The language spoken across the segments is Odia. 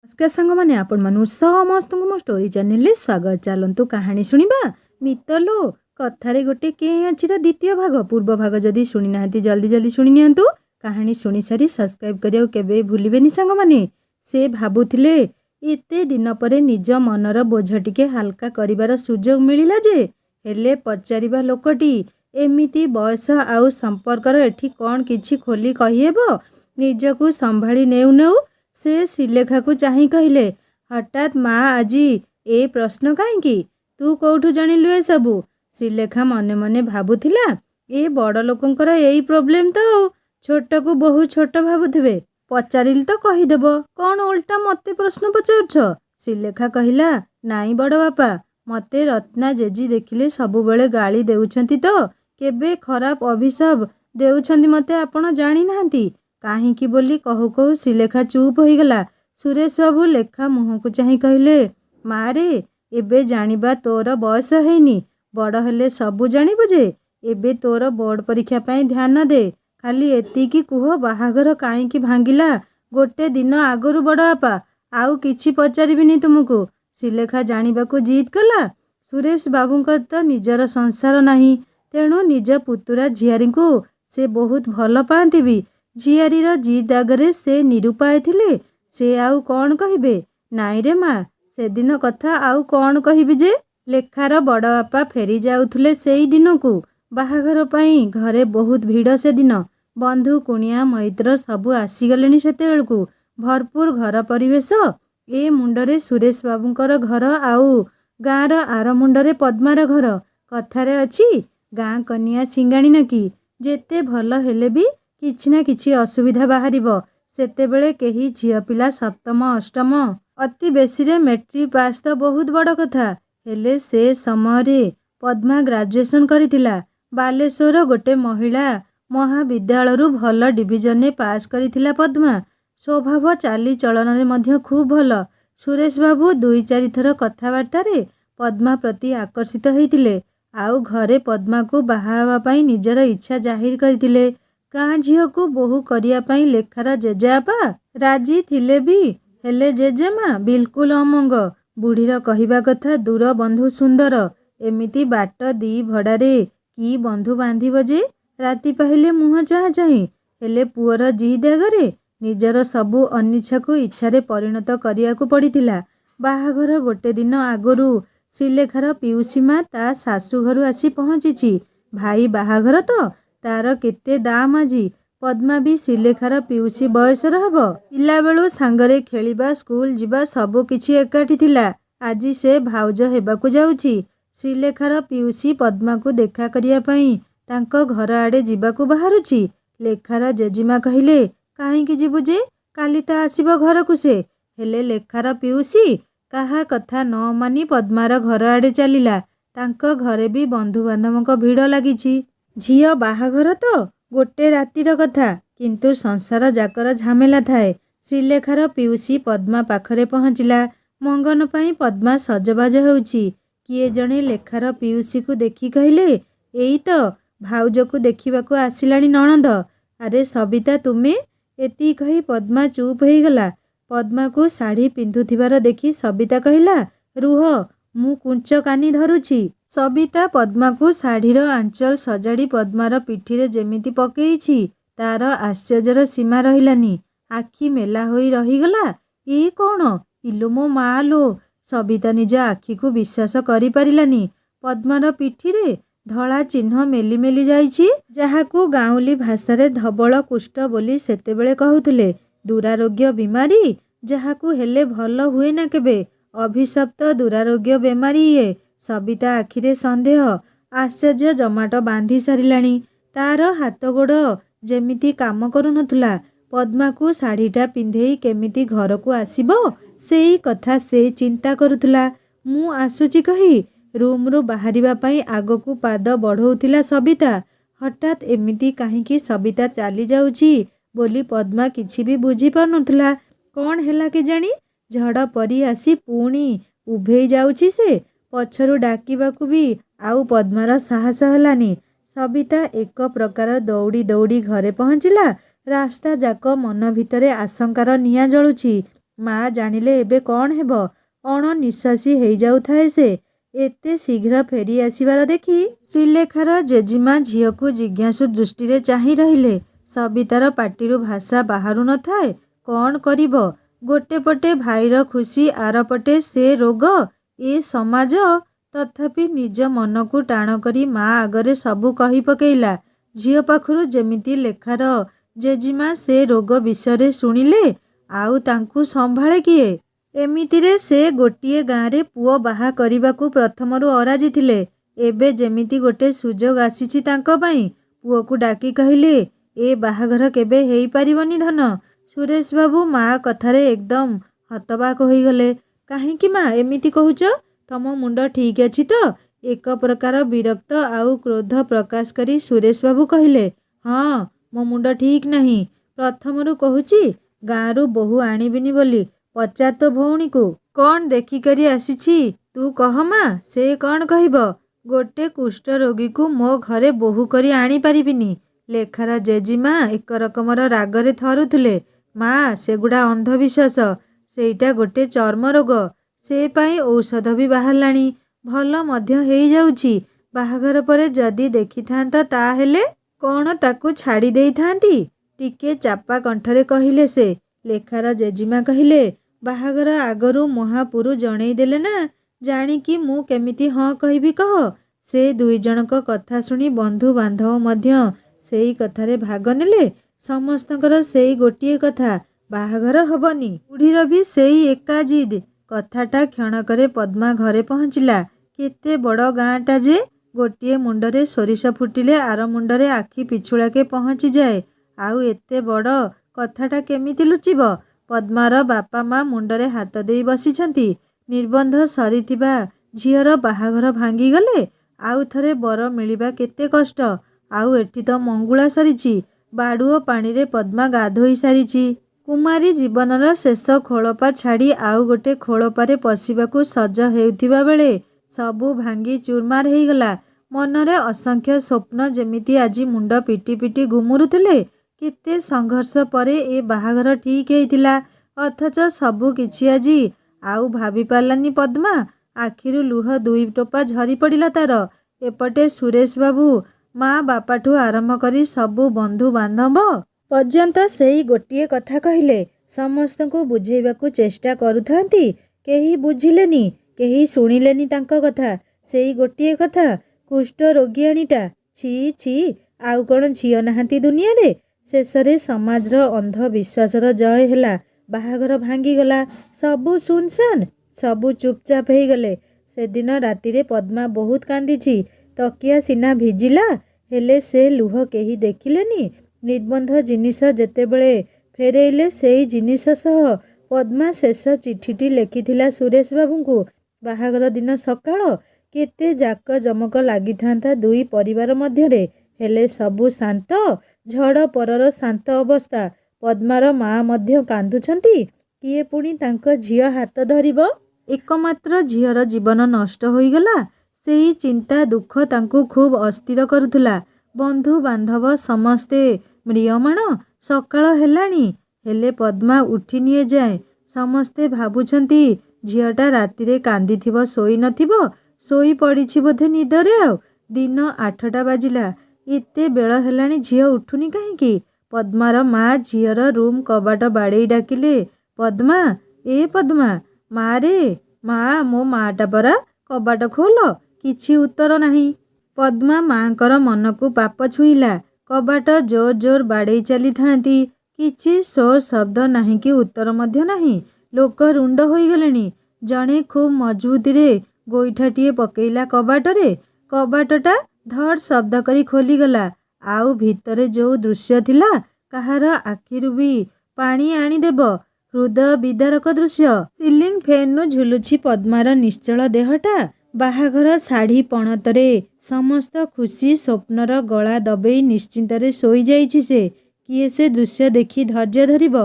नमस्कार सांग मैंने आपण मानु समस्त मो स्टोरी चैनल ले स्वागत। चलतु कहानी शुणा मितलो कथारे गोटे के अच्छी द्वितीय भाग पूर्व भाग जदि शुणी ना जल्दी जल्दी शुणी नियंतु। कहानी शुणी सारी सब्सक्राइब करियो केबे भूलिबेनी सांग माने। से भाबुथिले एते दिन परे निज मनर बोझ टिके हल्का करिवार सुजोग मिलिला जे हेले पचारिबा लोकटी एमिति बयस आउ संपर्कर एठी कौन किछि खोली कहिहेबो। निजकु संभाली नेउ नेउ से श्रीलेखा को चाही कहले, हठात माँ आजी ए प्रश्न कहीं तू कौठू जानिलु ए सबू। श्रीलेखा मने मने भाबुथिला ए बड़ लोकंकर यही प्रोब्लेम तो छोट को बहुत छोट भाबुथिबे। पचारिल तो कहीदेब कौन उल्टा मते प्रश्न पचारुछ। श्रीलेखा कहिला, नाई बड़ बापा मते रत्ना जेजी देखिले सबुबेले गाली देउछंती तो केबे खराब अभिशाप देउछंती मते आपण जानी नांती काहींकी बोली कहू कहू श्रीलेखा चुप हो गला। सुरेश बाबू लेखा मुह को चाही कहले, मारे एबे जानिबा तोर बयस हैनी, बड़ हेले सबू जानिबु जे एबे तोर बोर्ड परीक्षा पाई ध्यान दे। खाली एतिकी कुह बाहाघर काहींकी भांगिला गोटे दिन आगरू बड़ बापा आउ किछि पचारिबिनी तुमको। श्रीलेखा जानिबाकू जिद कला। सुरेश बाबूंकर तो निजर संसार नाही, तेणु निज पुतुरा झियारीଙ୍କୁ से बहुत भल पाती भी। झियारीर जिद आगरे से निरुपाय थिले, से आउ कौन कहिबे। नाई रे माँ सेदिन कथा आउ कौन कहिबे जे। लेखार बड़ बापा फेरी जाउथुले सेई दिनकू बाहाघर पाई घरे बहुत भिड़ से दिन। बंधु कुणिया मैत्र सबू आसीगलेनी सेतेबेलकू भरपूर घर परिवेश। ए मुंडरे सुरेश बाबूंकर घर आउ गाँर आर मुंडरे पद्मार घर। कथारे अछि गाँ कनिया सिंगाणी नकी जेते भल हेले भी किछि ना किछि असुविधा बाहरिबो। सेतेबेले केही झियो पिला सप्तम अष्टम अति बेसी रे मैट्रिक पास तो बहुत बड़ कथा। हेले से समय पद्मा ग्रेजुएशन करिथिला। बालेश्वर गोटे महिला महाविद्यालय भल डिविजन पास करिथिला पद्मा। स्वभाव चाली चलन रे मध्य खूब भल। सुरेश बाबू दुई चारि थर कथबार्ता रे पद्मा प्रति आकर्षित होइतिले आउ घरे पद्मा को बाहावा पाई निजर इच्छा जाहिर करथिले। गाँ झील को बोहू करिया पाई लेखार जेजेबापा राजी थिले भी, हेले जेजेमा बिल्कुल अमंग। बुढ़ीर कहिबा कथा दूर बंधु सुंदर, एमिति बाट दी भड़ारे की बंधु बांधिब जे राति पाहिले मुह चाह चाही। हेले पुअर जिद आगरे निजर सबू अनिच्छा को इच्छारे परिणत करिया को पड़िथिला। बाहाघर गोटे दिन आगरू श्रीलेखार पिउसी माँ ता शाशु घरु आसी पहुँची। भाई बाहाघर तो तार केते दाम आजी। पद्मा भी श्रीलेखार पिउसी बयसर हब। पिला बेलू सांगरे खेलिबा स्कूल जिबा सबु किछि एकाठी थिला। आजी से भाउज हेबाकू जाउछि। श्रीलेखार पिउसी पद्मा को देखा करिया पई तांको घर आड़े जिबाकू बाहारुछि। लेखार जेजिमा कहिले, काहींकी जिबु जे काली ता आसीबो घरकू से। हेले लेखार पिउसी काहा कथा न मानी पद्मार घर आड़े चलिला। तांको घरे भी बंधु बांधवक भिड़ लागिछि। झियो बाहाघर तो गोटे रातिर कथा, किंतु संसार जाकर झमेला थाए। श्रीलेखार पिउसी पद्मा पाखरे पहुँचिला। मंगन पाई पद्मा सजबाज होउछि। किए जणे लेखार पिउसी को देखि कहले, एई तो भाउज को देखिबाकू आसिलाणी नणंद। अरे सबिता तुमे। एति कही पद्मा चुप हो गला। पद्मा को शाढ़ी पिंधुथिबार देखि सबिता कहिला, रुह मु कुंच कानी धरुछि। सबिता पद्मा को शाढ़ीर आंचल सजाड़ी पद्मार पिठीरे जेमिति पकेइछि तार आश्चर्यर सीमा रहिलानी। आखि मेला होई रहीगला। ए कौन इलो मो माँ लो। सबिता निज आखि को विश्वास करि पारिलानी। पद्मार पिठीरे धला चिन्ह मेली मेली जाइछि, जाहाकू गाउली भाषारे धबल कुष्ठ बोली सेतेबेले कहुथुले। दुरारोग्य बीमारी जाहाकू हेले भल हुए ना केबे। अभिशप्त दुरारोग्य बेमारी ये। सबिता आखिरे संदेह आश्चर्य जमाट बांधी सारिलाणी। तार हाथ गोड़ जेमिति काम करू नथुला। पद्मा को शाढ़ीटा पिंधेई केमिति घर को आसीबो सेई कथा से चिंता करुथुला। मु आसुची कही रूमरू बाहरिबा पाई आगकू पाद बढ़ौथिला सबिता। हठात एमिति काहींकी सबिता चाली जाउची बोली पद्मा किछि भी बुझी पारुनथुला। कौन हेला केजाणी झड़ परी आसी पुणी उभेई जाउची से। पछरू डाकिबाकू भी आउ पद्मार साहस हेलानी। सबिता एक प्रकार दौड़ी दौड़ी घरे पहुँचिला। रास्ता जाक मन भितरे आशंकार निया जलुछि। ମା ଜାଣିଲେ ଏବେ କ'ଣ ହେବ। ଅଣନିଶ୍ୱାସୀ ହେଇଯାଉଥାଏ ସେ। ଏତେ ଶୀଘ୍ର ଫେରି ଆସିବାର ଦେଖି ଶ୍ରୀଲେଖାର ଜେଜେମା ଝିଅକୁ ଜିଜ୍ଞାସୁ ଦୃଷ୍ଟିରେ ଚାହିଁ ରହିଲେ। ସବିତାର ପାଟିରୁ ଭାଷା ବାହାରୁ ନଥାଏ। କ'ଣ କରିବ? ଗୋଟେ ପଟେ ଭାଇର ଖୁସି, ଆରପଟେ ସେ ରୋଗ, ଏ ସମାଜ। ତଥାପି ନିଜ ମନକୁ ଟାଣ କରି ମା ଆଗରେ ସବୁ କହି ପକେଇଲା। ଝିଅ ପାଖରୁ ଯେମିତି ଲେଖାର ଜେଜେମା ସେ ରୋଗ ବିଷୟରେ ଶୁଣିଲେ, ଆଉ ତାଙ୍କୁ ସମ୍ଭାଳେ କିଏ? ଏମିତିରେ ସେ ଗୋଟିଏ ଗାଁରେ ପୁଅ ବାହା କରିବାକୁ ପ୍ରଥମରୁ ଅରାଜି ଥିଲେ। ଏବେ ଯେମିତି ଗୋଟେ ସୁଯୋଗ ଆସିଛି ତାଙ୍କ ପାଇଁ। ପୁଅକୁ ଡାକି କହିଲେ, ଏ ବାହାଘର କେବେ ହେଇପାରିବନି ଧନ। ସୁରେଶବାବୁ ମା କଥାରେ ଏକଦମ ହତବାକ ହୋଇଗଲେ। କାହିଁକି ମା ଏମିତି କହୁଛ? ତମ ମୁଣ୍ଡ ଠିକ୍ ଅଛି ତ? ଏକ ପ୍ରକାର ବିରକ୍ତ ଆଉ କ୍ରୋଧ ପ୍ରକାଶ କରି ସୁରେଶବାବୁ କହିଲେ, ହଁ, ମୋ ମୁଣ୍ଡ ଠିକ୍ ନାହିଁ। ପ୍ରଥମରୁ କହୁଛି ଗାଁରୁ ବୋହୂ ଆଣିବିନି ବୋଲି। ପଚାର ତୋ ଭଉଣୀକୁ। କ'ଣ ଦେଖିକରି ଆସିଛି ତୁ କହ ମା, ସେ କ'ଣ କହିବ? ଗୋଟେ କୁଷ୍ଠ ରୋଗୀକୁ ମୋ ଘରେ ବୋହୂ କରି ଆଣିପାରିବିନି। ଲେଖାର ଜେଜେମା ଏକ ରକମର ରାଗରେ ଥରୁଥିଲେ। ମା, ସେଗୁଡ଼ା ଅନ୍ଧବିଶ୍ୱାସ। ସେଇଟା ଗୋଟେ ଚର୍ମ ରୋଗ। ସେ ପାଇଁ ଔଷଧ ବି ବାହାରିଲାଣି। ଭଲ ମଧ୍ୟ ହେଇଯାଉଛି। ବାହାଘର ପରେ ଯଦି ଦେଖିଥାନ୍ତ ତାହେଲେ କ'ଣ ତାକୁ ଛାଡ଼ି ଦେଇଥାନ୍ତି? ଟିକେ ଚାପା କଣ୍ଠରେ କହିଲେ ସେ। ଲେଖାର ଜେଜେମା କହିଲେ, ବାହାଘର ଆଗରୁ ମହାପୁରୁ ଜଣେଇ ଦେଲେ ନା, ଜାଣିକି ମୁଁ କେମିତି ହଁ କହିବି କହ? ସେ ଦୁଇଜଣଙ୍କ କଥା ଶୁଣି ବନ୍ଧୁବାନ୍ଧବ ମଧ୍ୟ ସେଇ କଥାରେ ଭାଗ ନେଲେ। ସମସ୍ତଙ୍କର ସେଇ ଗୋଟିଏ କଥା, ବାହାଘର ହବନି। ବୁଢ଼ୀର ବି ସେଇ ଏକା ଜିଦ୍। କଥାଟା କ୍ଷଣକରେ ପଦ୍ମା ଘରେ ପହଞ୍ଚିଲା। କେତେ ବଡ଼ ଗାଁଟା ଯେ! ଗୋଟିଏ ମୁଣ୍ଡରେ ସୋରିଷ ଫୁଟିଲେ ଆର ମୁଣ୍ଡରେ ଆଖି ପିଛୁଳାକେ ପହଞ୍ଚିଯାଏ। ଆଉ ଏତେ ବଡ଼ କଥାଟା କେମିତି ଲୁଚିବ? ପଦ୍ମାର ବାପା ମା ମୁଣ୍ଡରେ ହାତ ଦେଇ ବସିଛନ୍ତି। ନିର୍ବନ୍ଧ ସରିଥିବା ଝିଅର ବାହାଘର ଭାଙ୍ଗିଗଲେ ଆଉ ଥରେ ବର ମିଳିବା କେତେ କଷ୍ଟ। ଆଉ ଏଠି ତ ମଙ୍ଗୁଳା ସରିଛି। ବାଡ଼ୁଅ ପାଣିରେ ପଦ୍ମା ଗାଧୋଇ ସାରିଛି। କୁମାରୀ ଜୀବନର ଶେଷ ଖୋଳପା ଛାଡ଼ି ଆଉ ଗୋଟେ ଖୋଳପାରେ ପଶିବାକୁ ସଜ ହେଉଥିବା ବେଳେ ସବୁ ଭାଙ୍ଗି ଚୁରମାର ହେଇଗଲା। ମନରେ ଅସଂଖ୍ୟ ସ୍ୱପ୍ନ ଯେମିତି ଆଜି ମୁଣ୍ଡ ପିଟି ପିଟି ଗୁମୁରୁଥିଲେ। କେତେ ସଂଘର୍ଷ ପରେ ଏ ବାହାଘର ଠିକ୍ ହେଇଥିଲା। ଅଥଚ ସବୁ କିଛି ଆଜି ଆଉ ଭାବି ପାରିଲାନି ପଦ୍ମା। ଆଖିରୁ ଲୁହ ଦୁଇ ଟୋପା ଝରି ପଡ଼ିଲା ତାର। ଏପଟେ ସୁରେଶବାବୁ ମା ବାପାଠୁ ଆରମ୍ଭ କରି ସବୁ ବନ୍ଧୁବାନ୍ଧବ ପର୍ଯ୍ୟନ୍ତ ସେଇ ଗୋଟିଏ କଥା କହିଲେ। ସମସ୍ତଙ୍କୁ ବୁଝେଇବାକୁ ଚେଷ୍ଟା କରୁଥାନ୍ତି। କେହି ବୁଝିଲେନି, କେହି ଶୁଣିଲେନି ତାଙ୍କ କଥା। ସେଇ ଗୋଟିଏ କଥା, କୁଷ୍ଠ ରୋଗିଆଣୀଟା। ଛି ଛି, ଆଉ କ'ଣ ଝିଅ ନାହାନ୍ତି ଦୁନିଆରେ? ଶେଷରେ ସମାଜର ଅନ୍ଧବିଶ୍ୱାସର ଜୟ ହେଲା। ବାହାଘର ଭାଙ୍ଗିଗଲା। ସବୁ ଶୂନଶାନ୍, ସବୁ ଚୁପଚାପ ହେଇଗଲେ। ସେଦିନ ରାତିରେ ପଦ୍ମା ବହୁତ କାନ୍ଦିଛି। ତକିଆ ସିନା ଭିଜିଲା, ହେଲେ ସେ ଲୁହ କେହି ଦେଖିଲେନି। ନିର୍ବନ୍ଧ ଜିନିଷ ଯେତେବେଳେ ଫେରେଇଲେ, ସେଇ ଜିନିଷ ସହ ପଦ୍ମା ଶେଷ ଚିଠିଟି ଲେଖିଥିଲା ସୁରେଶବାବୁଙ୍କୁ। ବାହାଘର ଦିନ ସକାଳ। କେତେ ଜାକଜମକ ଲାଗିଥାନ୍ତା ଦୁଇ ପରିବାର ମଧ୍ୟରେ। ହେଲେ ସବୁ ଶାନ୍ତ। ଝଡ଼ ପରର ଶାନ୍ତ ଅବସ୍ଥା। ପଦ୍ମାର ମା ମଧ୍ୟ କାନ୍ଦୁଛନ୍ତି। କିଏ ପୁଣି ତାଙ୍କ ଝିଅ ହାତ ଧରିବ? ଏକମାତ୍ର ଝିଅର ଜୀବନ ନଷ୍ଟ ହୋଇଗଲା। ସେଇ ଚିନ୍ତା ଦୁଃଖ ତାଙ୍କୁ ଖୁବ୍ ଅସ୍ଥିର କରୁଥିଲା। ବନ୍ଧୁବାନ୍ଧବ ସମସ୍ତେ ମ୍ରିୟମାଣ। ସକାଳ ହେଲାଣି, ହେଲେ ପଦ୍ମା ଉଠିନି ଏଯାଏଁ। ସମସ୍ତେ ଭାବୁଛନ୍ତି ଝିଅଟା ରାତିରେ କାନ୍ଦିଥିବ, ଶୋଇ ନଥିବ। ଶୋଇ ପଡ଼ିଛି ବୋଧେ ନିଦରେ ଆଉ। ଦିନ 8ଟା ବାଜିଲା। ଏତେ ବେଳ ହେଲାଣି, ଝିଅ ଉଠୁନି କାହିଁକି? ପଦ୍ମାର ମା ଝିଅର ରୁମ୍ କବାଟ ବାଡ଼େଇ ଡାକିଲେ, ପଦ୍ମା, ଏ ପଦ୍ମା। ମା ରେ ମା, ମୋ ମାଟା ପରା, କବାଟ ଖୋଲ। କିଛି ଉତ୍ତର ନାହିଁ। ପଦ୍ମା ମାଙ୍କର ମନକୁ ପାପ ଛୁଇଁଲା। କବାଟ ଜୋର ଜୋର ବାଡ଼େଇ ଚାଲିଥାନ୍ତି। କିଛି ସୋ ଶବ୍ଦ ନାହିଁ କି ଉତ୍ତର ମଧ୍ୟ ନାହିଁ। ଲୋକ ରୁଣ୍ଡ ହୋଇଗଲେଣି। ଜଣେ ଖୁବ୍ ମଜବୁତିରେ ଗୋଇଠାଟିଏ ପକେଇଲା କବାଟରେ। କବାଟଟା ଧଡ଼ ଶବ୍ଦ କରି ଖୋଲିଗଲା। ଆଉ ଭିତରେ ଯୋଉ ଦୃଶ୍ୟ ଥିଲା, କାହାର ଆଖିରୁ ବି ପାଣି ଆଣିଦେବ। ହୃଦୟ ବିଦାରକ ଦୃଶ୍ୟ। ସିଲିଂ ଫ୍ୟାନ୍ରୁ ଝୁଲୁଛି ପଦ୍ମାର ନିଶ୍ଚଳ ଦେହଟା। ବାହାଘର ଶାଢ଼ୀ ପଣତରେ ସମସ୍ତ ଖୁସି ସ୍ୱପ୍ନର ଗଳା ଦବେଇ ନିଶ୍ଚିନ୍ତରେ ଶୋଇଯାଇଛି ସେ। କିଏ ସେ ଦୃଶ୍ୟ ଦେଖି ଧୈର୍ଯ୍ୟ ଧରିବ?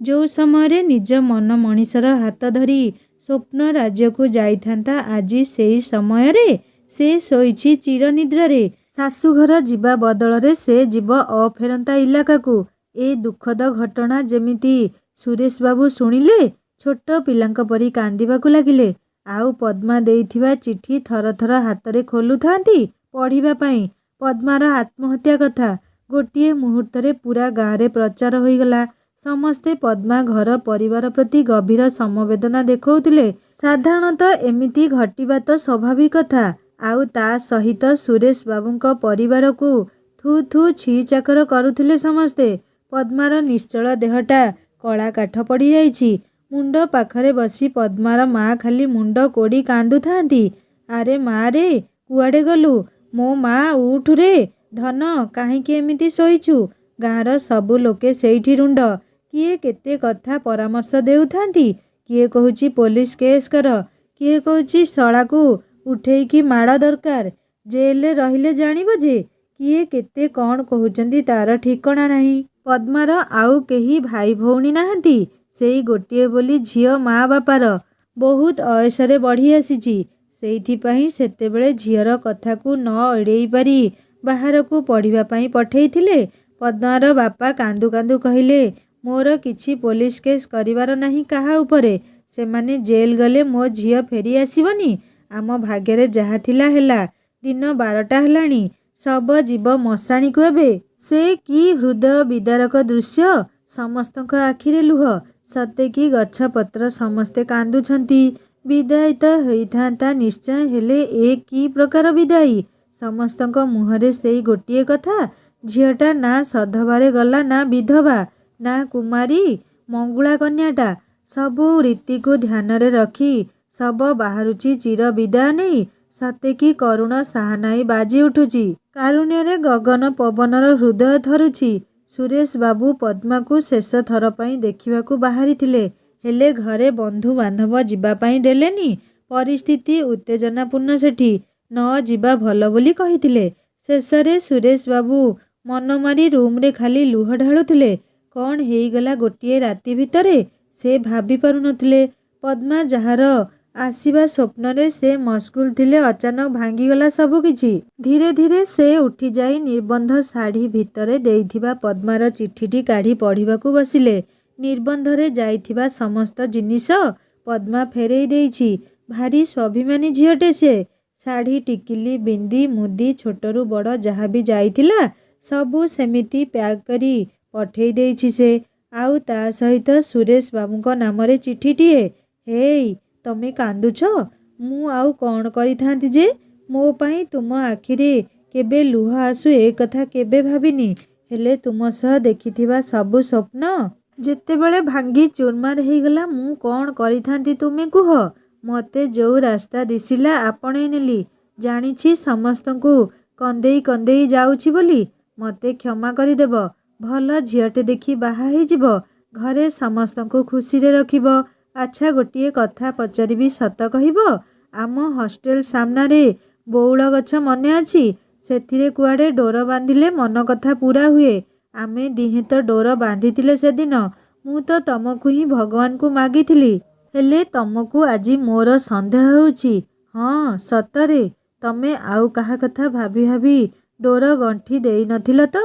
ଯୋଉ ସମୟରେ ନିଜ ମନ ମଣିଷର ହାତ ଧରି ସ୍ୱପ୍ନ ରାଜ୍ୟକୁ ଯାଇଥାନ୍ତା, ଆଜି ସେଇ ସମୟରେ ସେ ଶୋଇଛି ଚିରନିଦ୍ରାରେ। ଶାଶୁଘର ଯିବା ବଦଳରେ ସେ ଯିବ ଅଫେରନ୍ତା ଇଲାକାକୁ। ଏ ଦୁଃଖଦ ଘଟଣା ଯେମିତି ସୁରେଶବାବୁ ଶୁଣିଲେ, ଛୋଟ ପିଲାଙ୍କ ପରି କାନ୍ଦିବାକୁ ଲାଗିଲେ। ଆଉ ପଦ୍ମା ଦେଇଥିବା ଚିଠି ଥର ଥର ହାତରେ ଖୋଲୁଥାନ୍ତି ପଢ଼ିବା ପାଇଁ। ପଦ୍ମାର ଆତ୍ମହତ୍ୟା କଥା ଗୋଟିଏ ମୁହୂର୍ତ୍ତରେ ପୁରା ଗାଁରେ ପ୍ରଚାର ହୋଇଗଲା। ସମସ୍ତେ ପଦ୍ମା ଘର ପରିବାର ପ୍ରତି ଗଭୀର ସମବେଦନା ଦେଖାଉଥିଲେ। ସାଧାରଣତଃ ଏମିତି ଘଟିବା ତ ସ୍ୱାଭାବିକ କଥା। ଆଉ ତା ସହିତ ସୁରେଶ ବାବୁଙ୍କ ପରିବାରକୁ ଥୁ ଥୁ ଛି ଚାକର କରୁଥିଲେ ସମସ୍ତେ। ପଦ୍ମାର ନିଶ୍ଚଳ ଦେହଟା କଳା କାଠ ପଡ଼ିଯାଇଛି। ମୁଣ୍ଡ ପାଖରେ ବସି ପଦ୍ମାର ମା ଖାଲି ମୁଣ୍ଡ କୋଡ଼ି କାନ୍ଦୁଥାନ୍ତି। ଆରେ ମା ରେ, କୁଆଡ଼େ ଗଲୁ? ମୋ ମା ଉଠୁରେ ଧନ, କାହିଁକି ଏମିତି ଶୋଇଛୁ? ଗାଁର ସବୁ ଲୋକେ ସେଇଠି ରୁଣ୍ଡ। କିଏ କେତେ କଥା ପରାମର୍ଶ ଦେଉଥାନ୍ତି। କିଏ କହୁଛି ପୋଲିସ କେସ୍ କର, କିଏ କହୁଛି ଶଳାକୁ ଉଠେଇକି ମାଡ଼ ଦରକାର, ଜେଲରେ ରହିଲେ ଜାଣିବ ଯେ। କିଏ କେତେ କ'ଣ କହୁଛନ୍ତି ତାର ଠିକଣା ନାହିଁ। ପଦ୍ମାର ଆଉ କେହି ଭାଇ ଭଉଣୀ ନାହାନ୍ତି। ସେଇ ଗୋଟିଏ ବୋଲି ଝିଅ ମା ବାପାର ବହୁତ ଅୟସରେ ବଢ଼ି ଆସିଛି। ସେଇଥିପାଇଁ ସେତେବେଳେ ଝିଅର କଥାକୁ ନ ଏଡ଼େଇ ପାରି ବାହାରକୁ ପଢ଼ିବା ପାଇଁ ପଠେଇଥିଲେ। ପଦ୍ମାର ବାପା କାନ୍ଦୁ କାନ୍ଦୁ କହିଲେ, ମୋର କିଛି ପୋଲିସ କେସ୍ କରିବାର ନାହିଁ କାହା ଉପରେ। ସେମାନେ ଜେଲ୍ ଗଲେ ମୋ ଝିଅ ଫେରି ଆସିବନି। ଆମ ଭାଗ୍ୟରେ ଯାହା ଥିଲା ହେଲା। ଦିନ 12ଟା ହେଲାଣି, ଶବ ଯିବ ମଶାଣିକୁ ଏବେ। ସେ କି ହୃଦୟ ବିଦାରକ ଦୃଶ୍ୟ। ସମସ୍ତଙ୍କ ଆଖିରେ ଲୁହ। ସତେ କି ଗଛପତ୍ର ସମସ୍ତେ କାନ୍ଦୁଛନ୍ତି। ବିଦାୟ ତ ହେଇଥାନ୍ତା ନିଶ୍ଚୟ, ହେଲେ ଏ କି ପ୍ରକାର ବିଦାୟୀ? ସମସ୍ତଙ୍କ ମୁହଁରେ ସେଇ ଗୋଟିଏ କଥା। ଝିଅଟା ନା ସଧବାରେ ଗଲା, ନା ବିଧବା, ନା କୁମାରୀ ମଙ୍ଗୁଳା କନ୍ୟାଟା। ସବୁ ରୀତିକୁ ଧ୍ୟାନରେ ରଖି ଶବ ବାହାରୁଛି ଚିର ବିଦାୟ ନେଇ। ସତେ କି କରୁଣ ସାହାନାଇ ବାଜି ଉଠୁଛି। କାରୁଣ୍ୟରେ ଗଗନ ପବନର ହୃଦୟ ଥରୁଛି। ସୁରେଶ ବାବୁ ପଦ୍ମାକୁ ଶେଷ ଥର ପାଇଁ ଦେଖିବାକୁ ବାହାରିଥିଲେ। ହେଲେ ଘରେ ବନ୍ଧୁ ବାନ୍ଧବ ଯିବା ପାଇଁ ଦେଲେନି। ପରିସ୍ଥିତି ଉତ୍ତେଜନାପୂର୍ଣ୍ଣ ସେଠି। ନ ଯିବା ଭଲ ବୋଲି କହିଥିଲେ। ଶେଷରେ ସୁରେଶ ବାବୁ ମନ ମାରି ରୁମରେ ଖାଲି ଲୁହ ଢାଳୁଥିଲେ। କ'ଣ ହେଇଗଲା ଗୋଟିଏ ରାତି ଭିତରେ ସେ ଭାବି ପାରୁନଥିଲେ। ପଦ୍ମା ଯାହାର ଆସିବା ସ୍ୱପ୍ନରେ ସେ ମସଗୁଲ ଥିଲେ, ଅଚାନକ ଭାଙ୍ଗିଗଲା ସବୁ କିଛି। ଧୀରେ ଧୀରେ ସେ ଉଠିଯାଇ ନିର୍ବନ୍ଧ ଶାଢ଼ୀ ଭିତରେ ଦେଇଥିବା ପଦ୍ମାର ଚିଠିଟି କାଢ଼ି ପଢ଼ିବାକୁ ବସିଲେ। ନିର୍ବନ୍ଧରେ ଯାଇଥିବା ସମସ୍ତ ଜିନିଷ ପଦ୍ମା ଫେରେଇ ଦେଇଛି। ଭାରି ସ୍ୱାଭିମାନୀ ଝିଅଟେ ସେ। ଶାଢ଼ୀ, ଟିକିଲି, ବିନ୍ଦି, ମୁଦି, ଛୋଟରୁ ବଡ଼ ଯାହା ବି ଯାଇଥିଲା ସବୁ ସେମିତି ପ୍ୟାକ୍ କରି ପଠେଇ ଦେଇଛି ସେ। ଆଉ ତା ସହିତ ସୁରେଶ ବାବୁଙ୍କ ନାମରେ ଚିଠିଟିଏ। ହେଇ, ତମେ କାନ୍ଦୁଛ? ମୁଁ ଆଉ କ'ଣ କରିଥାନ୍ତି ଯେ? ମୋ ପାଇଁ ତୁମ ଆଖିରେ କେବେ ଲୁହ ଆସୁ ଏ କଥା କେବେ ଭାବିନି। ହେଲେ ତୁମ ସହ ଦେଖିଥିବା ସବୁ ସ୍ୱପ୍ନ ଯେତେବେଳେ ଭାଙ୍ଗି ଚୁରମାର ହେଇଗଲା, ମୁଁ କ'ଣ କରିଥାନ୍ତି ତୁମେ କୁହ? ମୋତେ ଯୋଉ ରାସ୍ତା ଦିଶିଲା ଆପଣେଇ ନେଲି। ଜାଣିଛି ସମସ୍ତଙ୍କୁ କନ୍ଦେଇ କନ୍ଦେଇ ଯାଉଛି ବୋଲି। ମୋତେ କ୍ଷମା କରିଦେବ। ଭଲ ଝିଅଟେ ଦେଖି ବାହା ହେଇଯିବ। ଘରେ ସମସ୍ତଙ୍କୁ ଖୁସିରେ ରଖିବ। ଆଚ୍ଛା, ଗୋଟିଏ କଥା ପଚାରିବି, ସତ କହିବ? ଆମ ହଷ୍ଟେଲ ସାମ୍ନାରେ ବଉଳ ଗଛ ମନେ ଅଛି? ସେଥିରେ କୁଆଡ଼େ ଡୋର ବାନ୍ଧିଲେ ମନ କଥା ପୂରା ହୁଏ। ଆମେ ଦିହେଁ ତ ଡୋର ବାନ୍ଧିଥିଲେ ସେଦିନ। ମୁଁ ତ ତମକୁ ହିଁ ଭଗବାନଙ୍କୁ ମାଗିଥିଲି। ହେଲେ ତମକୁ ଆଜି ମୋର ସନ୍ଦେହ ହେଉଛି। ହଁ, ସତରେ ତମେ ଆଉ କାହା କଥା ଭାବି ଭାବି ଡୋର ଗଣ୍ଠି ଦେଇ ନଥିଲ ତ?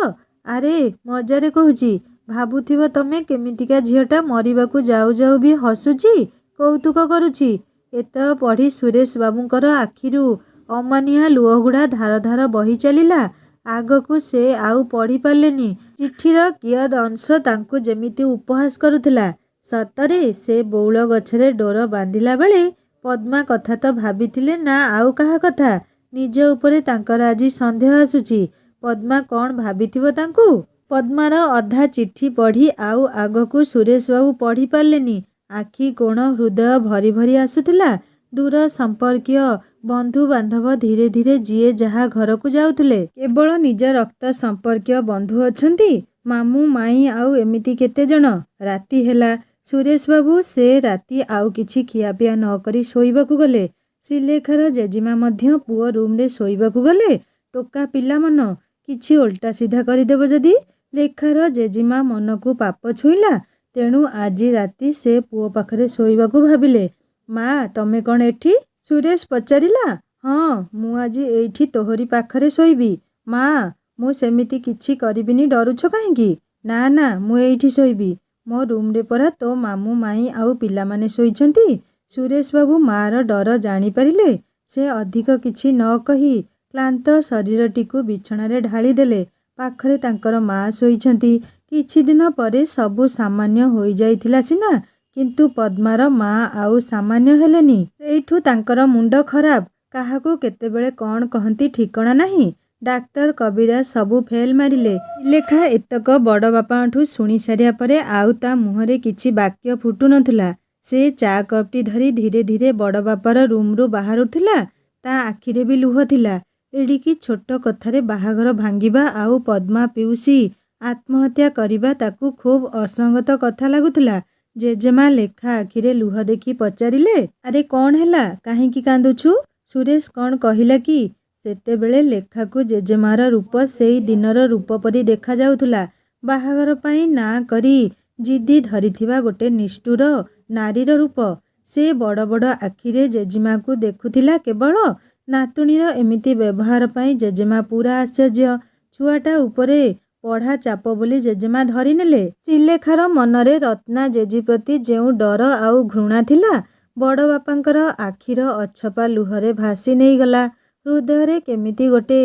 ଆରେ ମଜାରେ କହୁଛି। ଭାବୁଥିବ ତମେ କେମିତିକା ଝିଅଟା, ମରିବାକୁ ଯାଉ ଯାଉ ବି ହସୁଛି, କୌତୁକ କରୁଛି। ଏତକ ପଢ଼ି ସୁରେଶ ବାବୁଙ୍କର ଆଖିରୁ ଅମାନିଆ ଲୁହଗୁଡ଼ା ଧାର ଧାର ବହି ଚାଲିଲା। ଆଗକୁ ସେ ଆଉ ପଢ଼ି ପାରିଲେନି। ଚିଠିର କିୟଦ୍ ଅଂଶ ତାଙ୍କୁ ଯେମିତି ଉପହାସ କରୁଥିଲା। ସତରେ ସେ ବଉଳ ଗଛରେ ଡୋର ବାନ୍ଧିଲା ବେଳେ ପଦ୍ମା କଥା ତ ଭାବିଥିଲେ ନା ଆଉ କାହା କଥା? ନିଜ ଉପରେ ତାଙ୍କର ଆଜି ସନ୍ଦେହ ଆସୁଛି। ପଦ୍ମା କ'ଣ ଭାବିଥିବ ତାଙ୍କୁ? ପଦ୍ମାର ଅଧା ଚିଠି ପଢ଼ି ଆଉ ଆଗକୁ ସୁରେଶବାବୁ ପଢ଼ି ପାରିଲେନି। ଆଖି କୋଣ ହୃଦୟ ଭରି ଭରି ଆସୁଥିଲା। ଦୂର ସମ୍ପର୍କୀୟ ବନ୍ଧୁ ବାନ୍ଧବ ଧୀରେ ଧୀରେ ଯିଏ ଯାହା ଘରକୁ ଯାଉଥିଲେ। କେବଳ ନିଜ ରକ୍ତ ସମ୍ପର୍କୀୟ ବନ୍ଧୁ ଅଛନ୍ତି, ମାମୁଁ ମାଇଁ, ଆଉ ଏମିତି କେତେଜଣ। ରାତି ହେଲା। ସୁରେଶବାବୁ ସେ ରାତି ଆଉ କିଛି ଖିଆପିଆ ନ କରି ଶୋଇବାକୁ ଗଲେ। ଶ୍ରୀଲେଖାର ଜେଜେମା ମଧ୍ୟ ପୁଅ ରୁମରେ ଶୋଇବାକୁ ଗଲେ। ଟୋକା ପିଲା ମନ, କିଛି ଓଲଟା ସିଧା କରିଦେବ ଯଦି। ଲେଖାର ଜେଜେମା ମନକୁ ପାପ ଛୁଇଁଲା। ତେଣୁ ଆଜି ରାତି ସେ ପୁଅ ପାଖରେ ଶୋଇବାକୁ ଭାବିଲେ। ମା, ତମେ କ'ଣ ଏଠି? ସୁରେଶ ପଚାରିଲା। ହଁ, ମୁଁ ଆଜି ଏଇଠି ତୋହରି ପାଖରେ ଶୋଇବି। ମା, ମୁଁ ସେମିତି କିଛି କରିବିନି, ଡରୁଛ କାହିଁକି? ନା ନା, ମୁଁ ଏଇଠି ଶୋଇବି। ମୋ ରୁମ୍ରେ ପରା ତୋ ମାମୁଁ ମାଇଁ ଆଉ ପିଲାମାନେ ଶୋଇଛନ୍ତି। ସୁରେଶ ବାବୁ ମାଆର ଡର ଜାଣିପାରିଲେ। ସେ ଅଧିକ କିଛି ନ କହି କ୍ଳାନ୍ତ ଶରୀରଟିକୁ ବିଛଣାରେ ଢାଳିଦେଲେ। ପାଖରେ ତାଙ୍କର ମା ଶୋଇଛନ୍ତି। କିଛି ଦିନ ପରେ ସବୁ ସାମାନ୍ୟ ହୋଇଯାଇଥିଲା ସିନା, କିନ୍ତୁ ପଦ୍ମାର ମା ଆଉ ସାମାନ୍ୟ ହେଲେନି। ସେଇଠୁ ତାଙ୍କର ମୁଣ୍ଡ ଖରାପ। କାହାକୁ କେତେବେଳେ କ'ଣ କହନ୍ତି ଠିକଣା ନାହିଁ। ଡାକ୍ତର କବିରାଜ ସବୁ ଫେଲ୍ ମାରିଲେ। ଲେଖା ଏତକ ବଡ଼ ବାପାଙ୍କଠୁ ଶୁଣି ସାରିବା ପରେ ଆଉ ତା ମୁହଁରେ କିଛି ବାକ୍ୟ ଫୁଟୁ ନଥିଲା। ସେ ଚା' କପ୍ଟି ଧରି ଧୀରେ ଧୀରେ ବଡ଼ ବାପାର ରୁମ୍ରୁ ବାହାରୁଥିଲା। ତା ଆଖିରେ ବି ଲୁହ ଥିଲା। ଏଡ଼ିକି ଛୋଟ କଥାରେ ବାହାଘର ଭାଙ୍ଗିବା ଆଉ ପଦ୍ମା ପିଉସୀ ଆତ୍ମହତ୍ୟା କରିବା ତାକୁ ଖୁବ୍ ଅସଙ୍ଗତ କଥା ଲାଗୁଥିଲା। ଜେଜେମା ଲେଖା ଆଖିରେ ଲୁହ ଦେଖି ପଚାରିଲେ, ଆରେ କ'ଣ ହେଲା? କାହିଁକି କାନ୍ଦୁଛୁ? ସୁରେଶ କ'ଣ କହିଲା କି? ସେତେବେଳେ ଲେଖାକୁ ଜେଜେମାର ରୂପ ସେଇ ଦିନର ରୂପ ପରି ଦେଖାଯାଉଥିଲା। ବାହାଘର ପାଇଁ ନାଁ କରି ଜିଦି ଧରିଥିବା ଗୋଟେ ନିଷ୍ଠୁର ନାରୀର ରୂପ। ସେ ବଡ଼ ବଡ଼ ଆଖିରେ ଜେଜେମାକୁ ଦେଖୁଥିଲା କେବଳ। ନାତୁଣୀର ଏମିତି ବ୍ୟବହାର ପାଇଁ ଜେଜେମା ପୂରା ଆଶ୍ଚର୍ଯ୍ୟ। ଛୁଆଟା ଉପରେ ପଢ଼ା ଚାପ ବୋଲି ଜେଜେମା ଧରିନେଲେ। ଶ୍ରୀଲେଖାର ମନରେ ରତ୍ନା ଜେଜି ପ୍ରତି ଯେଉଁ ଡର ଆଉ ଘୃଣା ଥିଲା, ବଡ଼ ବାପାଙ୍କର ଆଖିର ଅଛପା ଲୁହରେ ଭାସି ନେଇଗଲା। ହୃଦୟରେ କେମିତି ଗୋଟେ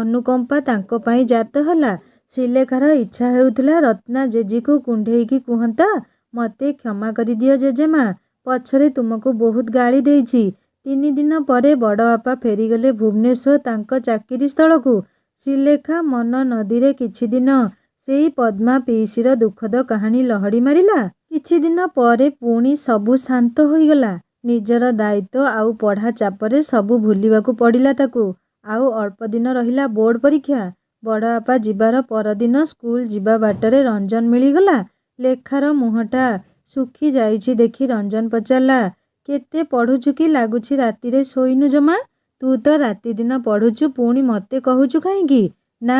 ଅନୁକମ୍ପା ତାଙ୍କ ପାଇଁ ଜାତ ହେଲା। ଶ୍ରୀଲେଖାର ଇଚ୍ଛା ହେଉଥିଲା ରତ୍ନା ଜେଜିକୁ କୁଣ୍ଢେଇକି କୁହନ୍ତା, ମୋତେ କ୍ଷମା କରିଦିଅ ଜେଜେମା, ପଛରେ ତୁମକୁ ବହୁତ ଗାଳି ଦେଇଛି। 3 ଦିନ ପରେ ବଡ଼ ବାପା ଫେରିଗଲେ ଭୁବନେଶ୍ୱର ତାଙ୍କ ଚାକିରି ସ୍ଥଳକୁ। ଶ୍ରୀଲେଖା ମନ ନଦୀରେ କିଛି ଦିନ ସେଇ ପଦ୍ମା ପିଇସିର ଦୁଃଖଦ କାହାଣୀ ଲହଡ଼ି ମାରିଲା। କିଛି ଦିନ ପରେ ପୁଣି ସବୁ ଶାନ୍ତ ହୋଇଗଲା। ନିଜର ଦାୟିତ୍ୱ ଆଉ ପଢ଼ା ଚାପରେ ସବୁ ଭୁଲିବାକୁ ପଡ଼ିଲା ତାକୁ। ଆଉ ଅଳ୍ପ ଦିନ ରହିଲା ବୋର୍ଡ଼ ପରୀକ୍ଷା। ବଡ଼ ବାପା ଯିବାର ପରଦିନ ସ୍କୁଲ ଯିବା ବାଟରେ ରଞ୍ଜନ ମିଳିଗଲା। ଲେଖାର ମୁହଁଟା ଶୁଖି ଯାଇଛି ଦେଖି ରଞ୍ଜନ ପଚାରିଲା, କେତେ ପଢ଼ୁଛୁ କି? ଲାଗୁଛି ରାତିରେ ଶୋଇନୁ ଜମା। ତୁ ତ ରାତିଦିନ ପଢ଼ୁଛୁ, ପୁଣି ମୋତେ କହୁଛୁ କାହିଁକି? ନା,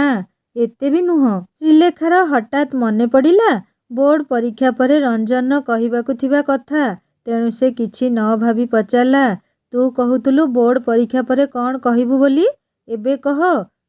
ଏତେ ବି ନୁହଁ। ଶ୍ରୀଲେଖାର ହଠାତ୍ ମନେ ପଡ଼ିଲା ବୋର୍ଡ଼ ପରୀକ୍ଷା ପରେ ରଞ୍ଜନର କହିବାକୁ ଥିବା କଥା। ତେଣୁ ସେ କିଛି ନ ଭାବି ପଚାରିଲା, ତୁ କହୁଥିଲୁ ବୋର୍ଡ଼ ପରୀକ୍ଷା ପରେ କ'ଣ କହିବୁ ବୋଲି? ଏବେ କହ,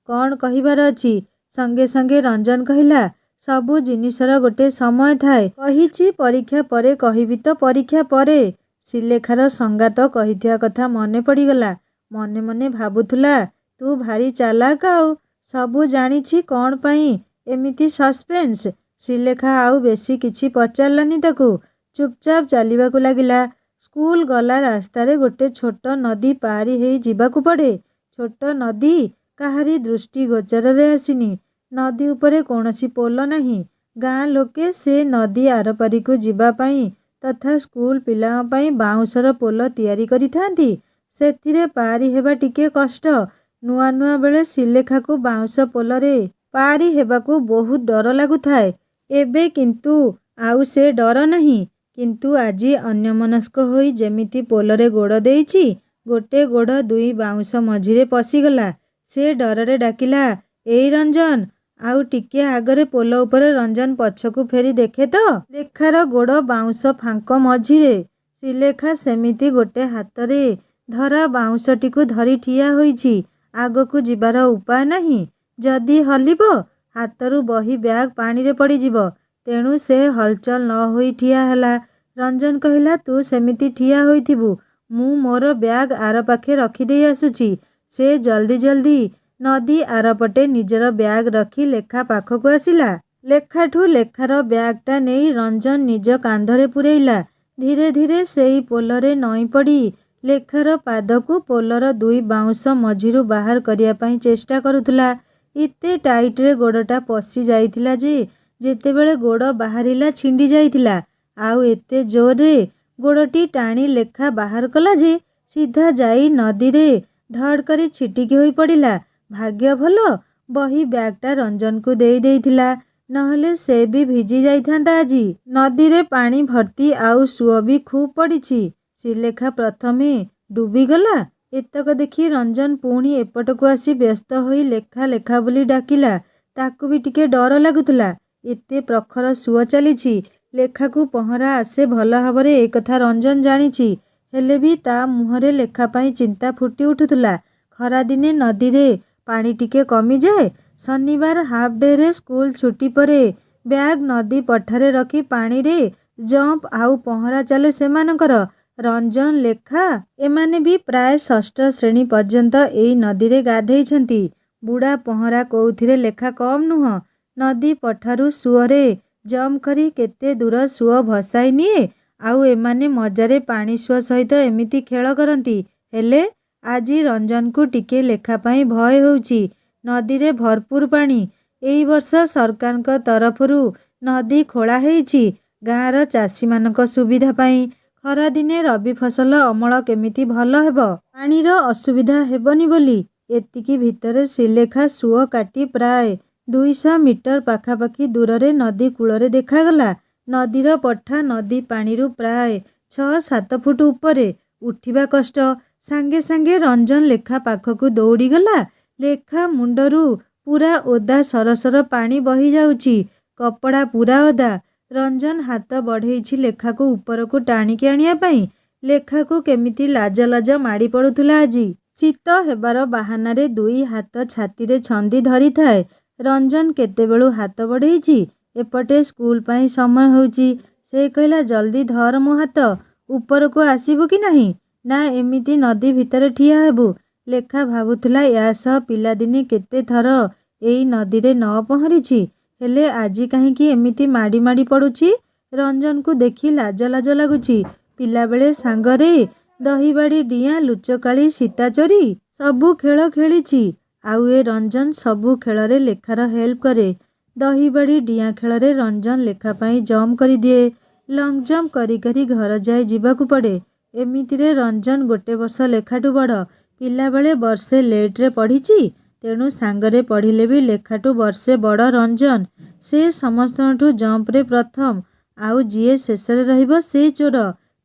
କ'ଣ କହିବାର ଅଛି? ସଙ୍ଗେ ସଙ୍ଗେ ରଞ୍ଜନ କହିଲା, ସବୁ ଜିନିଷର ଗୋଟେ ସମୟ ଥାଏ। କହିଛି ପରୀକ୍ଷା ପରେ କହିବି ତ ପରୀକ୍ଷା ପରେ। ଶ୍ରୀଲେଖାର ସଙ୍ଗାତ କହିଥିବା କଥା ମନେ ପଡ଼ିଗଲା। ମନେ ମନେ ଭାବୁଥିଲା, ତୁ ଭାରି ଚାଲାକ ଆଉ। ସବୁ ଜାଣିଛି, କ'ଣ ପାଇଁ ଏମିତି ସସ୍ପେନ୍ସ? ଶ୍ରୀଲେଖା ଆଉ ବେଶୀ କିଛି ପଚାରିଲାନି ତାକୁ। ଚୁପଚାପ ଚାଲିବାକୁ ଲାଗିଲା। ସ୍କୁଲ ଗଲା ରାସ୍ତାରେ ଗୋଟେ ଛୋଟ ନଦୀ ପାରି ହେଇ ଯିବାକୁ ପଡ଼େ। ଛୋଟ ନଦୀ କାହାରି ଦୃଷ୍ଟି ଗୋଚରରେ ଆସିନି। ନଦୀ ଉପରେ କୌଣସି ପୋଲ ନାହିଁ। ଗାଁ ଲୋକେ ସେ ନଦୀ ଆରପାରିକୁ ଯିବା ପାଇଁ ତଥା ସ୍କୁଲ ପିଲାଙ୍କ ପାଇଁ ବାଉଁଶର ପୋଲ ତିଆରି କରିଥାନ୍ତି। ସେଥିରେ ପାରି ହେବା ଟିକେ କଷ୍ଟ। ନୂଆ ନୂଆ ବେଳେ ଶ୍ରୀଲେଖାକୁ ବାଉଁଶ ପୋଲରେ ପାରି ହେବାକୁ ବହୁତ ଡର ଲାଗୁଥାଏ। ଏବେ କିନ୍ତୁ ଆଉ ସେ ଡର ନାହିଁ। କିନ୍ତୁ ଆଜି ଅନ୍ୟମନସ୍କ ହୋଇ ଯେମିତି ପୋଲରେ ଗୋଡ଼ ଦେଇଛି, ଗୋଟେ ଗୋଡ଼ 2 ବାଉଁଶ ମଝିରେ ପଶିଗଲା। ସେ ଡରରେ ଡାକିଲା, ଏଇ ରଞ୍ଜନ, ଆଉ ଟିକେ ଆଗରେ ପୋଲ ଉପରେ। ରଞ୍ଜନ ପଛକୁ ଫେରି ଦେଖେ ତ, ଲେଖାର ଗୋଡ଼ ବାଉଁଶ ଫାଙ୍କ ମଝିରେ। ଶ୍ରୀଲେଖା ସେମିତି ଗୋଟେ ହାତରେ ଧରା ବାଉଁଶଟିକୁ ଧରି ଠିଆ ହୋଇଛି। ଆଗକୁ ଯିବାର ଉପାୟ ନାହିଁ। ଯଦି ହଲିବ, ହାତରୁ ବହି ବ୍ୟାଗ୍ ପାଣିରେ ପଡ଼ିଯିବ। ତେଣୁ ସେ ହଲଚଲ ନ ହୋଇ ଠିଆ ହେଲା। ରଞ୍ଜନ କହିଲା, ତୁ ସେମିତି ଠିଆ ହୋଇଥିବୁ, ମୁଁ ମୋର ବ୍ୟାଗ୍ ଆରପାଖେ ରଖିଦେଇ ଆସୁଛି। ସେ ଜଲ୍ଦି ଜଲ୍ଦି ନଦୀ ଆରପଟେ ନିଜର ବ୍ୟାଗ୍ ରଖି ଲେଖା ପାଖକୁ ଆସିଲା। ଲେଖାଠୁ ଲେଖାର ବ୍ୟାଗ୍ଟା ନେଇ ରଞ୍ଜନ ନିଜ କାନ୍ଧରେ ପୂରେଇଲା। ଧୀରେ ଧୀରେ ସେଇ ପୋଲରେ ନଇଁପଡ଼ି ଲେଖାର ପାଦକୁ ପୋଲର 2 ବାଉଁଶ ମଝିରୁ ବାହାର କରିବା ପାଇଁ ଚେଷ୍ଟା କରୁଥିଲା। ଏତେ ଟାଇଟରେ ଗୋଡ଼ଟା ପଶି ଯାଇଥିଲା ଯେ ଯେତେବେଳେ ଗୋଡ଼ ବାହାରିଲା ଛିଣ୍ଡି ଯାଇଥିଲା। ଆଉ ଏତେ ଜୋରରେ ଗୋଡ଼ଟି ଟାଣି ଲେଖା ବାହାର କଲା ଯେ ସିଧା ଯାଇ ନଦୀରେ ଧଡ଼ କରି ଛିଟିକି ହୋଇ ପଡ଼ିଲା। ଭାଗ୍ୟ ଭଲ, ବହି ବ୍ୟାଗ୍ଟା ରଞ୍ଜନକୁ ଦେଇ ଦେଇଥିଲା, ନହେଲେ ସେ ବି ଭିଜି ଯାଇଥାନ୍ତା ଆଜି। ନଦୀରେ ପାଣି ଭର୍ତ୍ତି ଆଉ ସୁଅ ବି ଖୁବ୍ ପଡ଼ିଛି। ଶ୍ରୀଲେଖା ପ୍ରଥମେ ଡୁବିଗଲା। ଏତକ ଦେଖି ରଞ୍ଜନ ପୁଣି ଏପଟକୁ ଆସି ବ୍ୟସ୍ତ ହୋଇ ଲେଖା ଲେଖା ବୋଲି ଡାକିଲା। ତାକୁ ବି ଟିକେ ଡର ଲାଗୁଥିଲା। ଏତେ ପ୍ରଖର ସୁଅ ଚାଲିଛି। ଲେଖାକୁ ପହଁରା ଆସେ ଭଲ ଭାବରେ, ଏ କଥା ରଞ୍ଜନ ଜାଣିଛି। ହେଲେ ବି ତା ମୁହଁରେ ଲେଖା ପାଇଁ ଚିନ୍ତା ଫୁଟି ଉଠୁଥିଲା। ଖରାଦିନେ ନଦୀରେ ପାଣି ଟିକେ କମିଯାଏ। ଶନିବାର ହାଫ୍ ଡେରେ ସ୍କୁଲ ଛୁଟି ପରେ ବ୍ୟାଗ୍ ନଦୀ ପଠାରେ ରଖି ପାଣିରେ ଜମ୍ପ ଆଉ ପହଁରା ଚାଲେ ସେମାନଙ୍କର। ରଞ୍ଜନ, ଲେଖା ଏମାନେ ବି ପ୍ରାୟ ଷଷ୍ଠ ଶ୍ରେଣୀ ପର୍ଯ୍ୟନ୍ତ ଏଇ ନଦୀରେ ଗାଧେଇଛନ୍ତି। ବୁଢ଼ା ପହଁରା କୋଉଥିରେ ଲେଖା କମ୍ ନୁହଁ। ନଦୀ ପଠାରୁ ସୁଅରେ ଜମ୍ପ କରି କେତେ ଦୂର ସୁଅ ଭସାଇ ନିଏ। ଆଉ ଏମାନେ ମଜାରେ ପାଣି ସୁଅ ସହିତ ଏମିତି ଖେଳ କରନ୍ତି। ହେଲେ ଆଜି ରଞ୍ଜନକୁ ଟିକେ ଲେଖା ପାଇଁ ଭୟ ହେଉଛି। ନଦୀରେ ଭରପୁର ପାଣି। ଏଇ ବର୍ଷ ସରକାରଙ୍କ ତରଫରୁ ନଦୀ ଖୋଳା ହେଇଛି ଗାଁର ଚାଷୀମାନଙ୍କ ସୁବିଧା ପାଇଁ। ଖରାଦିନେ ରବି ଫସଲ ଅମଳ କେମିତି ଭଲ ହେବ, ପାଣିର ଅସୁବିଧା ହେବନି ବୋଲି। ଏତିକି ଭିତରେ ଶ୍ରୀଲେଖା ସୁଅ କାଟି ପ୍ରାୟ 200 ମିଟର ପାଖାପାଖି ଦୂରରେ ନଦୀ କୂଳରେ ଦେଖାଗଲା। ନଦୀର ପଠା ନଦୀ ପାଣିରୁ ପ୍ରାୟ 6-7 ଫୁଟ ଉପରେ। ଉଠିବା କଷ୍ଟ। ସାଙ୍ଗେ ସାଙ୍ଗେ ରଞ୍ଜନ ଲେଖା ପାଖକୁ ଦୌଡ଼ିଗଲା। ଲେଖା ମୁଣ୍ଡରୁ ପୁରା ଓଦା ସରସର ପାଣି ବହି ଯାଉଛି। କପଡ଼ା ପୁରା ଓଦା। ରଞ୍ଜନ ହାତ ବଢ଼େଇଛି ଲେଖାକୁ ଉପରକୁ ଟାଣିକି ଆଣିବା ପାଇଁ। ଲେଖାକୁ କେମିତି ଲାଜ ଲାଜ ମାଡ଼ି ପଡ଼ୁଥିଲା ଆଜି। ଶୀତ ହେବାର ବାହାନାରେ 2 ହାତ ଛାତିରେ ଛନ୍ଦି ଧରିଥାଏ। ରଞ୍ଜନ କେତେବେଳୁ ହାତ ବଢ଼େଇଛି। ଏପଟେ ସ୍କୁଲ ପାଇଁ ସମୟ ହେଉଛି। ସେ କହିଲା, ଜଲ୍ଦି ଧର ମୋ ହାତ। ଉପରକୁ ଆସିବୁ କି ନାହିଁ? ନା ଏମିତି ନଦୀ ଭିତରେ ଠିଆ ହେବୁ? ଲେଖା ଭାବୁଥିଲା ୟା ସହ ପିଲାଦିନେ କେତେ ଥର ଏଇ ନଦୀରେ ନ ପହଁରିଛି। ହେଲେ ଆଜି କାହିଁକି ଏମିତି ମାଡ଼ି ମାଡ଼ି ପଡ଼ୁଛି। ରଞ୍ଜନକୁ ଦେଖି ଲାଜ ଲାଜ ଲାଗୁଛି। ପିଲାବେଳେ ସାଙ୍ଗରେ ଦହିବାଡ଼ି ଡିଆଁ, ଲୁଚକାଳି, ସୀତାଚୋରୀ ସବୁ ଖେଳ ଖେଳିଛି। ଆଉ ଏ ରଞ୍ଜନ ସବୁ ଖେଳରେ ଲେଖାର ହେଲ୍ପ କରେ। ଦହିବାଡ଼ି ଡିଆଁ ଖେଳରେ ରଞ୍ଜନ ଲେଖା ପାଇଁ ଜମ୍ପ କରିଦିଏ। ଲଙ୍ଗ ଜମ୍ପ କରି କରି ଘର ଯାଏ ଯିବାକୁ ପଡ଼େ। ଏମିତିରେ ରଞ୍ଜନ ଗୋଟେ ବର୍ଷ ଲେଖାଠୁ ବଡ଼। ପିଲାବେଳେ ବର୍ଷେ ଲେଟ୍ରେ ପଢ଼ିଛି। ତେଣୁ ସାଙ୍ଗରେ ପଢ଼ିଲେ ବି ଲେଖାଠୁ ବର୍ଷେ ବଡ଼ ରଞ୍ଜନ। ସେ ସମସ୍ତଙ୍କଠୁ ଜମ୍ପରେ ପ୍ରଥମ। ଆଉ ଯିଏ ଶେଷରେ ରହିବ ସେ ଚୋର।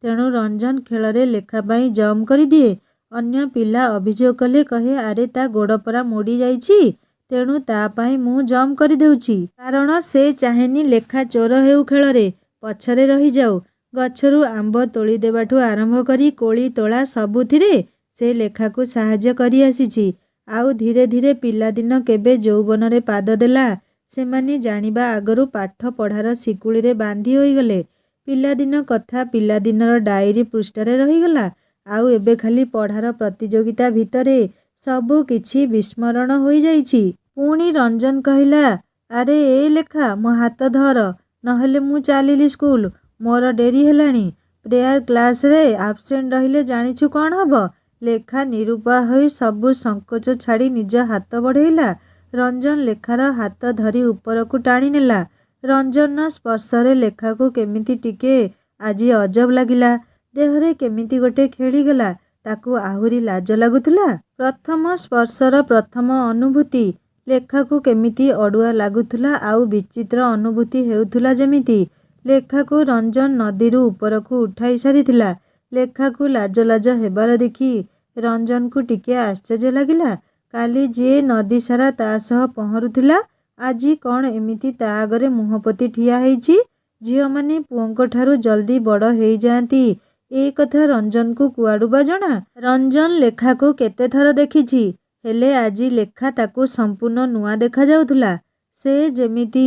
ତେଣୁ ରଞ୍ଜନ ଖେଳରେ ଲେଖା ପାଇଁ ଜମ୍ପ କରିଦିଏ। ଅନ୍ୟ ପିଲା ଅଭିଯୋଗ କଲେ କହେ, ଆରେ ତା ଗୋଡ଼ ପରା ମୋଡ଼ି ଯାଇଛି, ତେଣୁ ତା ପାଇଁ ମୁଁ ଜମ୍ପ କରିଦେଉଛି। କାରଣ ସେ ଚାହେଁନି ଲେଖା ଚୋର ହେଉ ଖେଳରେ, ପଛରେ ରହିଯାଉ। ଗଛରୁ ଆମ୍ବ ତୋଳି ଦେବାଠୁ ଆରମ୍ଭ କରି କୋଳି ତୋଳା ସବୁଥିରେ ସେ ଲେଖାକୁ ସାହାଯ୍ୟ କରି ଆସିଛି। ଆଉ ଧୀରେ ଧୀରେ ପିଲାଦିନ କେବେ ଯୌବନରେ ପାଦ ଦେଲା ସେମାନେ ଜାଣିବା ଆଗରୁ ପାଠ ପଢ଼ାର ଶିକୁଳିରେ ବାନ୍ଧି ହୋଇଗଲେ। ପିଲାଦିନ କଥା ପିଲାଦିନର ଡାଏରୀ ପୃଷ୍ଠାରେ ରହିଗଲା। ଆଉ ଏବେ ଖାଲି ପଢ଼ାର ପ୍ରତିଯୋଗିତା ଭିତରେ ସବୁ କିଛି ବିସ୍ମରଣ ହୋଇଯାଇଛି। ପୁଣି ରଞ୍ଜନ କହିଲା, ଆରେ ଏ ଲେଖା, ମୋ ହାତ ଧର, ନହେଲେ ମୁଁ ଚାଲିଲି ସ୍କୁଲ। ମୋର ଡେରି ହେଲାଣି। ପ୍ରେୟାର କ୍ଲାସରେ ଆବସେଣ୍ଟ ରହିଲେ ଜାଣିଛୁ କ'ଣ ହବ? ଲେଖା ନିରୁପାୟ ହୋଇ ସବୁ ସଙ୍କୋଚ ଛାଡ଼ି ନିଜ ହାତ ବଢ଼େଇଲା। ରଞ୍ଜନ ଲେଖାର ହାତ ଧରି ଉପରକୁ ଟାଣି ନେଲା। ରଞ୍ଜନର ସ୍ପର୍ଶରେ ଲେଖାକୁ କେମିତି ଟିକେ ଆଜି ଅଜବ ଲାଗିଲା। ଦେହରେ କେମିତି ଗୋଟେ ଖେଳିଗଲା। ତାକୁ ଆହୁରି ଲାଜ ଲାଗୁଥିଲା। ପ୍ରଥମ ସ୍ପର୍ଶର ପ୍ରଥମ ଅନୁଭୂତି। ଲେଖାକୁ କେମିତି ଅଡ଼ୁଆ ଲାଗୁଥିଲା ଆଉ ବିଚିତ୍ର ଅନୁଭୂତି ହେଉଥିଲା ଯେମିତି। ଲେଖାକୁ ରଞ୍ଜନ ନଦୀରୁ ଉପରକୁ ଉଠାଇ ସାରିଥିଲା। ଲେଖାକୁ ଲାଜ ଲାଜ ହେବାର ଦେଖି ରଞ୍ଜନକୁ ଟିକେ ଆଶ୍ଚର୍ଯ୍ୟ ଲାଗିଲା। କାଲି ଯିଏ ନଦୀ ସାରା ତା ସହ ପହଁରୁଥିଲା, ଆଜି କ'ଣ ଏମିତି ତା ଆଗରେ ମୁହଁ ପୋତି ଠିଆ ହେଇଛି। ଝିଅମାନେ ପୁଅଙ୍କ ଠାରୁ ଜଲ୍ଦି ବଡ଼ ହେଇଯାଆନ୍ତି, ଏ କଥା ରଞ୍ଜନକୁ କୁଆଡ଼ୁ ବା ଜଣା। ରଞ୍ଜନ ଲେଖାକୁ କେତେଥର ଦେଖିଛି। ହେଲେ ଆଜି ଲେଖା ତାକୁ ସମ୍ପୂର୍ଣ୍ଣ ନୂଆ ଦେଖାଯାଉଥିଲା। ସେ ଯେମିତି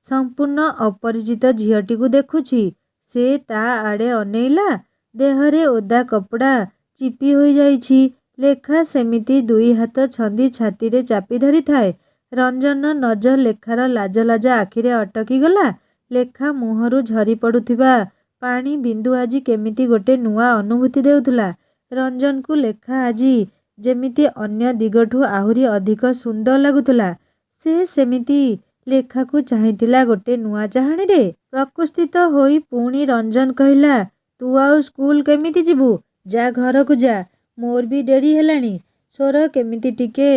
ସମ୍ପୂର୍ଣ୍ଣ ଅପରିଚିତ ଝିଅଟିକୁ ଦେଖୁଛି। ସେ ତା ଆଡ଼େ ଅନେଇଲା। ଦେହରେ ଓଦା କପଡ଼ା ଚିପି ହୋଇଯାଇଛି। ଲେଖା ସେମିତି 2 ହାତ ଛନ୍ଦି ଛାତିରେ ଚାପି ଧରିଥାଏ। ରଞ୍ଜନର ନଜର ଲେଖାର ଲାଜ ଲାଜ ଆଖିରେ ଅଟକିଗଲା। ଲେଖା ମୁହଁରୁ ଝରି ପଡ଼ୁଥିବା ପାଣି ବିନ୍ଦୁ ଆଜି କେମିତି ଗୋଟେ ନୂଆ ଅନୁଭୂତି ଦେଉଥିଲା। ରଞ୍ଜନକୁ ଲେଖା ଆଜି ଯେମିତି ଅନ୍ୟ ଦିଗଠୁ ଆହୁରି ଅଧିକ ସୁନ୍ଦର ଲାଗୁଥିଲା। ସେ ସେମିତି ଲେଖାକୁ ଚାହିଁଥିଲା ଗୋଟେ ନୂଆ ଚାହାଣୀରେ। ପ୍ରକୃତିସ୍ଥ ହୋଇ ପୁଣି ରଞ୍ଜନ କହିଲା, ତୁ ଆଉ ସ୍କୁଲ କେମିତି ଯିବୁ? ଯା ଘରକୁ ଯା, ମୋର ବି ଡେରି ହେଲାଣି। ସ୍ୱର କେମିତି ଟିକେ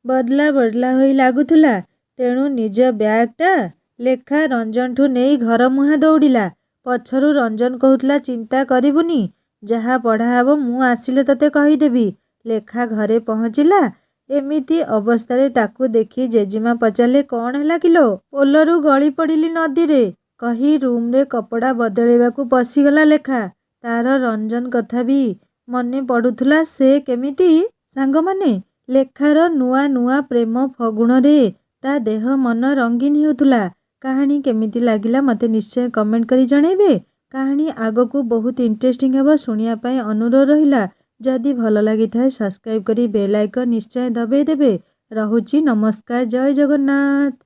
ବଦଲା ବଦଲା ହୋଇ ଲାଗୁଥିଲା। ତେଣୁ ନିଜ ବ୍ୟାଗଟା ଲେଖା ରଞ୍ଜନଠୁ ନେଇ ଘର ମୁହାଁ ଦୌଡ଼ିଲା। ପଛରୁ ରଞ୍ଜନ କହୁଥିଲା, ଚିନ୍ତା କରିବୁନି, ଯାହା ପଢ଼ା ହେବ ମୁଁ ଆସିଲେ ତତେ କହିଦେବି। ଲେଖା ଘରେ ପହଞ୍ଚିଲା। ଏମିତି ଅବସ୍ଥାରେ ତାକୁ ଦେଖି ଜେଜେମା ପଚାରିଲେ, କ'ଣ ହେଲା କିଲୋ? ପୋଲରୁ ଗଳି ପଡ଼ିଲି ନଦୀରେ, କହି ରୁମ୍ରେ କପଡ଼ା ବଦଳେଇବାକୁ ପଶିଗଲା ଲେଖା। ତାର ରଞ୍ଜନ କଥା ବି ମନେ ପଡ଼ୁଥିଲା। ସେ କେମିତି ସାଙ୍ଗମାନେ, ଲେଖାର ନୂଆ ନୂଆ ପ୍ରେମ ଫଗୁଣରେ ତା ଦେହ ମନ ରଙ୍ଗୀନ ହେଉଥିଲା। କାହାଣୀ କେମିତି ଲାଗିଲା ମୋତେ ନିଶ୍ଚୟ କମେଣ୍ଟ କରି ଜଣାଇବେ। କାହାଣୀ ଆଗକୁ ବହୁତ ଇଣ୍ଟରେଷ୍ଟିଂ ହେବ, ଶୁଣିବା ପାଇଁ ଅନୁରୋଧ ରହିଲା। ଯଦି ଭଲ ଲାଗିଥାଏ ସବସ୍କ୍ରାଇବ୍ କରି ବେଲ୍ ଆଇକନ୍ ନିଶ୍ଚୟ ଦବାଇ ଦେବେ। ରହୁଛି, ନମସ୍କାର, ଜୟ ଜଗନ୍ନାଥ।